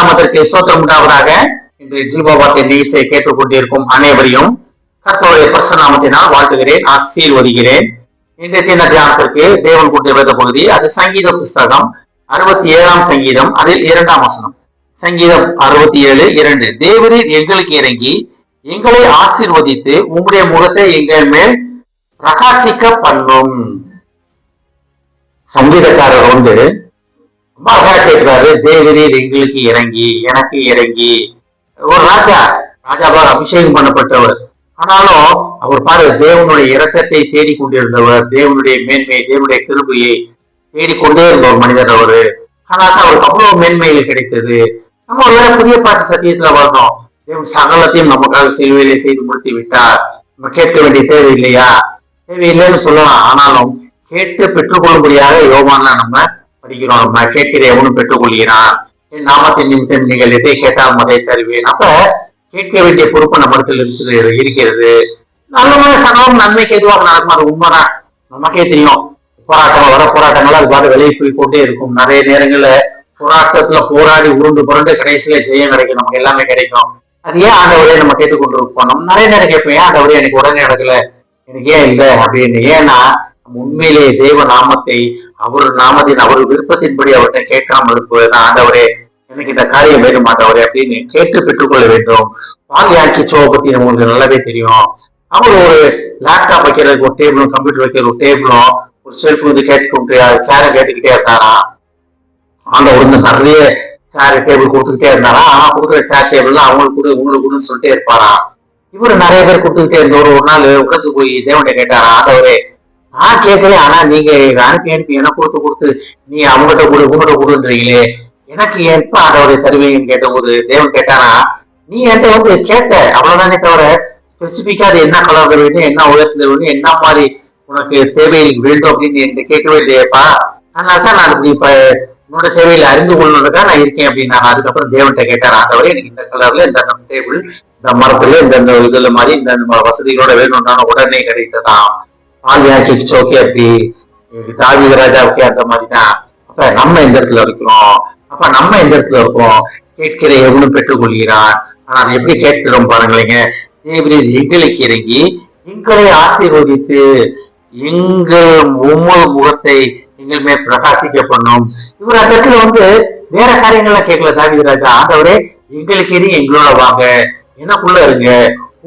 நாமத்திற்கு ஸ்தோத்திரம் உண்டாவதாக. இன்று ஜீவவார்த்தை நிகழ்ச்சியை கேட்டுக்கொண்டிருக்கும் அனைவரையும் கர்த்தருடைய பரிசுத்த நாமத்தினால் வாழ்த்துகிறேன், ஆசீர்வதிக்கிறேன். இன்றைய சின்ன தியானத்திற்கு தேவன் கொடுத்த வேத பகுதி அது சங்கீத புஸ்தகம் 67ஆம் சங்கீதம், அதில் 2ஆம் வசனம். சங்கீதம் 67:2. தேவரீர் எங்களுக்கு இறங்கி எங்களை ஆசீர்வதித்து உங்களுடைய முகத்தை எங்கள் மேல் பிரகாசிக்க பண்ணும். சங்கீதக்காரர் ரொம்ப அழகா கேட்கிறாரு, தேவரீர் எங்களுக்கு இறங்கி, எனக்கு இறங்கி. ஒரு ராஜாவால் அபிஷேகம் பண்ணப்பட்டவர். ஆனாலும் அவர் பாரு, தேவனுடைய இரக்கத்தை தேடிக்கொண்டிருந்தவர், தேவனுடைய மேன்மை, தேவனுடைய கிருபையை தேடிக்கொண்டே இருந்த ஒரு மனிதர் அவரு. ஆனால் அவருக்கு அவ்வளவு மேன்மைகள் கிடைத்தது. நம்ம ஒரு புதிய பாட்டு சத்தியத்துல வரணும். தேவன் சகலத்தையும் நமக்காக சிலுவையிலே செய்து முடித்து விட்டார். நம்ம கேட்க வேண்டிய தேவை இல்லையா? தேவையில்லைன்னு சொல்லலாம். ஆனாலும் கேட்டு பெற்றுக்கொள்ளும்படியாக யோவான்ல நம்ம படிக்கிறோம். நம்ம கேட்கிற எவனும் பெற்றுக்கொள்கிறான், என் நாமத்தின் நிமித்தம் நீங்கள் எதை கேட்டாலும் அதை தருவேன். அப்ப கேட்க வேண்டிய பொறுப்பு நம்மிடத்தில் இருக்கிறது. நல்ல சகலம் நன்மைக்கு எதுவாக நடக்கும், அது உண்மைதான். நமக்கே தெரியும். போராட்டங்கள் அது பாட்டு வெளியே போய் கொண்டே இருக்கும். நிறைய நேரங்கள்ல போராட்டத்துல போராடி உருண்டு புரண்டு கடைசியில ஜெயம் கிடைக்கும், நமக்கு எல்லாமே கிடைக்கும். அது ஏன் ஆண்டவரே நம்ம கேட்டுக்கொண்டிருப்போம். நம்ம நிறைய நேரம் கேட்போம், ஏன் ஆண்டவரே எனக்கு உடனே நடக்கல, எனக்கு ஏன் இல்லை அப்படின்னு. ஏன்னா உண்மையிலேயே தேவ நாமத்தை, அவர் நாமத்தின் அவர் விருப்பத்தின்படி அவர்கிட்ட கேட்காமல் இருப்பதுதான். ஆண்டவரே எனக்கு இந்த காரியம் வேணும் ஆண்டவரே அப்படின்னு கேட்டு பெற்றுக்கொள்ள வேண்டும். பாலியாட்சி சோவை பத்தி நம்மளுக்கு நல்லாவே தெரியும். அவர் ஒரு லேப்டாப் வைக்கிறதுக்கு ஒரு டேபிளும், கம்ப்யூட்டர் வைக்கிற ஒரு டேபிளும், ஒரு செல்ஃப் கேட்டுக்கிட்டு சேரை கேட்டுக்கிட்டே இருந்தாரா. ஆண்டவர் நிறைய சேர் டேபிள் கொடுத்துக்கிட்டே இருந்தாரா. ஆனா கொடுக்குற சேர் டேபிள் அவங்களுக்கு கூட உங்களுக்கு கூடன்னு சொல்லிட்டே இருப்பாரா. இவரு நிறைய பேர் கொடுத்துக்கிட்டே இருந்த ஒரு நாள் உடச்சு போய் தேவன்கிட்ட கேட்டாரா, ஆண்டவரே நான் கேட்கல, ஆனா நீங்க எனக்கு எனக்கு கொடுத்து நீ அவங்ககிட்ட கொடு உங்ககிட்ட கொடுன்றீங்களே, எனக்கு எப்ப ஆண்டவரை தருவீங்கன்னு கேட்ட போது தேவன் கேட்டாரா, நீ என்கிட்ட கேட்ட அவ்வளவுதானே தவிர ஸ்பெசிபிக்கா அது என்ன கலர்ல வேணும், என்ன உலகத்துல வேணும், என்ன மாதிரி உனக்கு தேவையில் வேண்டும் அப்படின்னு என்கிட்ட கேட்கவே இல்லையப்பா. அதனால்தான் நான் இப்ப உன்னோட தேவையில அறிந்து கொள்வதற்காக நான் இருக்கேன் அப்படின்னு. நான் அதுக்கப்புறம் தேவன்கிட்ட கேட்டார், ஆண்டவரே எனக்கு இந்த கலர்ல இந்த டேபிள், இந்த மரத்துல இந்த இதுல மாதிரி இந்த வசதிகளோட வேணும்னா உடனே கிடைத்ததான். பாலியாட்சி சோக்கே அப்படி, தாவீது ராஜாவுக்கே அந்த மாதிரிதான். அப்ப நம்ம இந்த இடத்துல இருக்கிறோம். அப்ப நம்ம இந்த இடத்துல இருக்கோம். கேட்கிற எவனும் பெற்றுக்கொள்கிறான். ஆனா அதை எப்படி கேட்கிறோம் பாருங்களேங்க. தேவரீர் எங்களுக்கு இறங்கி எங்களை ஆசீர்வதித்து எங்கள் ஒவ்வொரு முகத்தை எங்கள் மேல் பிரகாசிக்க பண்ணும். இவர் அந்த இடத்துல வேற காரியங்கள்லாம் கேட்கல தாவீது ராஜா. ஆண்டவரே எங்களுக்கு இறங்கி எங்களோட வாங்க, எனக்குள்ள இருங்க,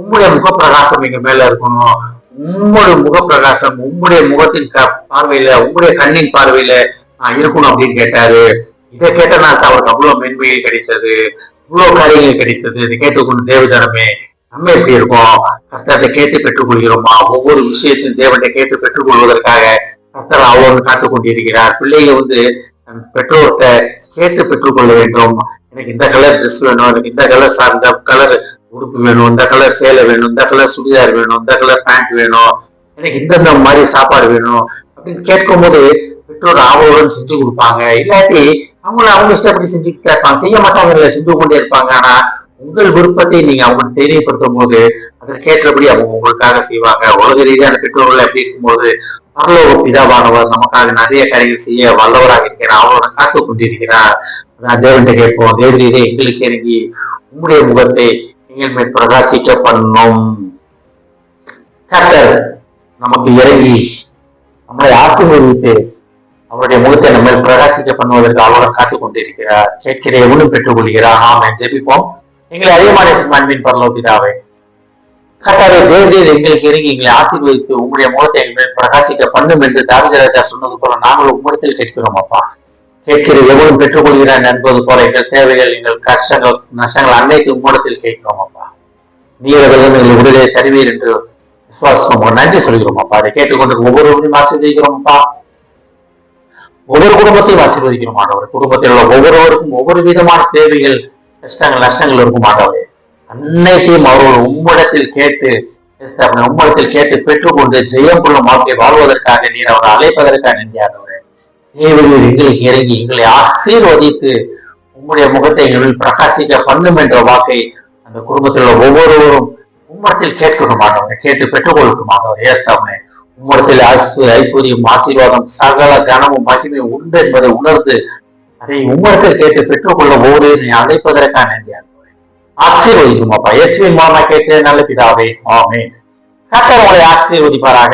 உம்முடைய முகப்பிரகாசம் எங்க மேல இருக்கணும், உம்முடைய முகப்பிரகாசம் உம்முடைய முகத்தின் பார்வையில, உம்முடைய கண்ணின் பார்வையில இருக்கணும் அப்படின்னு கேட்டாரு. இதை கேட்டனால அவருக்கு அவ்வளவு மென்மையில் கிடைத்தது, இவ்வளவு காரியங்கள் கிடைத்தது. இதை கேட்டுக்கொண்டு தேவஜனமே நம்ம எப்படி இருக்கோம்? கர்த்தரை கேட்டு பெற்றுக்கொள்கிறோமா? ஒவ்வொரு விஷயத்தையும் தேவனை கேட்டு பெற்றுக்கொள்வதற்காக கர்த்தர் அவ்வளவு காத்துக் கொண்டிருக்கிறார். பிள்ளைங்க பெற்றோர்கிட்ட கேட்டு பெற்றுக்கொள்ள வேண்டும். எனக்கு இந்த கலர் ட்ரெஸ் வேணும், எனக்கு இந்த கலர் சார்ந்த கலர் உடுப்பு வேணும், இந்த கலர் சேலை வேணும், இந்த கலர் சுடிதார் வேணும், இந்த கலர் பேண்ட் வேணும், எனக்கு இந்த மாதிரி சாப்பாடு வேணும் அப்படின்னு கேட்கும் போது பெற்றோர் ஆவலுடன் செஞ்சு கொடுப்பாங்க. இல்லாட்டி அவங்க இஷ்டப்படி செஞ்சுக்கிட்டே இருப்பாங்க, செய்ய மாட்டாங்க, இல்லை செஞ்சு கொண்டே இருப்பாங்க. ஆனா உங்கள் விருப்பத்தை நீங்க அவங்களுக்கு தெரியப்படுத்தும் போது அதற்கேற்றபடி அவங்க உங்களுக்காக செய்வாங்க. உலக ரீதியான பெற்றோர்கள் எப்படி இருக்கும்போது பரலோக பிதாவானவர் நமக்காக நிறைய காரியங்கள் செய்ய வல்லவராக இருக்கிறார், அவரோட காத்து கொண்டிருக்கிறார். அதான் தேவன்கிட்ட கேட்போம், தேவரீரே எங்களுக்கு இறங்கி உங்களுடைய முகத்தை எங்கள் மேல் பிரகாசிக்க பண்ணும். கர்த்தர் நமக்கு இறங்கி நம்மளை ஆசீர்வதித்து அவருடைய முகத்தை நம்ம பிரகாசிக்க பண்ணுவதற்கு அவரோட காத்துக் கொண்டிருக்கிறார். கேட்கிற எவனும் பெற்றுக்கொள்கிறார். நாம ஜெபிப்போம். எங்களை அதிகமான அன்பின் பரலோக பிதாவே, கர்த்தரே தேவரீர் எங்களுக்கு இறங்கி எங்களை ஆசீர்வதித்து உங்களுடைய முகத்தை எங்கள் பிரகாசிக்க பண்ணும் என்று தாவீது ராஜா சொன்னது போல நாங்கள் உம்மிடத்தில் கேட்கிறோம் அப்பா. கேட்கிற எவனும் பெற்றுக்கொள்கிறான் என்பது போல எங்கள் தேவைகள், எங்கள் கஷ்டங்கள், நஷ்டங்கள் அனைத்து உம்மிடத்தில் கேட்கிறோம் அப்பா. நீரவர்கள் எங்களை விடுதலை தருவீர் என்று விசுவாசம் நன்றி சொல்கிறோம் அப்பா. அதை கேட்டுக்கொண்டு ஒவ்வொருவரையும் ஆசீர்வதிக்கிறோம் அப்பா. ஒவ்வொரு குடும்பத்தையும் ஆசீர்வதிக்கிறோம் ஆண்டவரே. குடும்பத்தில் உள்ள ஒவ்வொருவருக்கும் ஒவ்வொரு விதமான தேவைகள், கஷ்டங்கள், நஷ்டங்கள் இருக்கும் ஆண்டவரே. அன்னைக்கும் அவர்கள் உம்மிடத்தில் கேட்டு உம்மிடத்தில் கேட்டு பெற்றுக்கொண்டு ஜெயம் கொள்ளும் வாழ்க்கை வாழ்வதற்காக நீர் அவரை அழைப்பதற்காக நன்றி ஆண்டவரே. தேவரீர் எங்களுக்கு இறங்கி எங்களை ஆசீர்வதித்து உம்முடைய முகத்தை எங்களில் பிரகாசிக்க பண்ணும் என்ற வாக்கை அந்த குடும்பத்தில் உள்ள ஒவ்வொருவரும் உம்மிடத்தில் கேட்கணும் ஆண்டவரே, கேட்டு பெற்றுக்கொள்ளணும் ஆண்டவரே. ஏஸ்தாமே உம்மிடத்தில் ஐஸ்வர்யம், ஆசீர்வாதம், சகல கனமும் மகிமையும் உண்டு என்பதை உணர்ந்து அதை உமக்கு கேட்டு பெற்றுக்கொள்ள ஓடு நீ அழைப்பதற்கான நன்றி ஆண்டவரே. ஆசீர்வதிக்கும் அப்பா இயேசுவின் மூலமா கேட்டு நல்ல பிதாவே ஆமென். கர்த்தர் உங்களை ஆசீர்வதிப்பாராக.